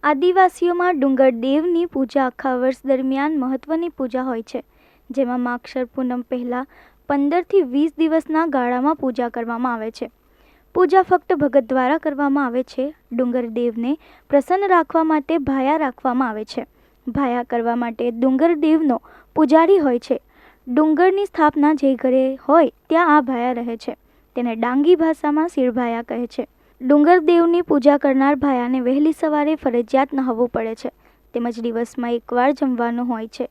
આદિવાસીઓમાં ડુંગર દેવની પૂજા આખા વર્ષ દરમિયાન મહત્વની પૂજા હોય છે, જેમાં માગશર પૂનમ પહેલાં 15થી 20 દિવસના ગાળામાં પૂજા કરવામાં આવે છે. પૂજા ફક્ત ભગત દ્વારા કરવામાં આવે છે. ડુંગર દેવને પ્રસન્ન રાખવા માટે ભાયા રાખવામાં આવે છે. ભાયા કરવા માટે ડુંગર દેવનો પૂજારી હોય છે. ડુંગરની સ્થાપના જે ઘરે હોય ત્યાં આ ભાયા રહે છે. તેને ડાંગી ભાષામાં શિરભાયા કહે છે. ડુંગર દેવની પૂજા કરનાર ભાયાને વહેલી સવારે ફરજિયાત નહાવવું પડે છે, તેમજ દિવસમાં એકવાર જમવાનું હોય છે.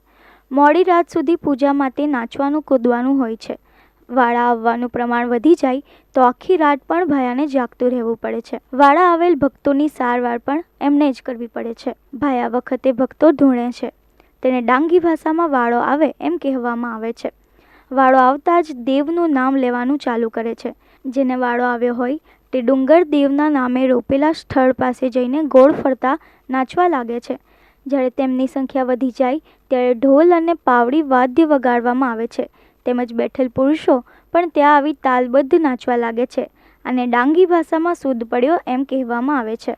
મોડી રાત સુધી પૂજા માટે નાચવાનું કૂદવાનું હોય છે. વાળા આવવાનું પ્રમાણ વધી જાય તો આખી રાત પણ ભાયાને જાગતું રહેવું પડે છે. વાળા આવેલ ભક્તોની સારવાર પણ એમને જ કરવી પડે છે. ભાયા વખતે ભક્તો ધૂણે છે. તેને ડાંગી ભાષામાં વાળો આવે એમ કહેવામાં આવે છે. વાળો આવતા જ દેવનું નામ લેવાનું ચાલુ કરે છે. જેને વાળો આવ્યો હોય તે ડુંગર દેવના નામે રોપેલા સ્થળ પાસે જઈને ગોળ ફરતા નાચવા લાગે છે. જ્યારે તેમની સંખ્યા વધી જાય ત્યારે ઢોલ અને પાવડી વાદ્ય વગાડવામાં આવે છે. તેમજ બેઠેલ પુરુષો પણ ત્યાં આવી તાલબદ્ધ નાચવા લાગે છે. અને ડાંગી ભાષામાં સૂદ પડ્યો એમ કહેવામાં આવે છે.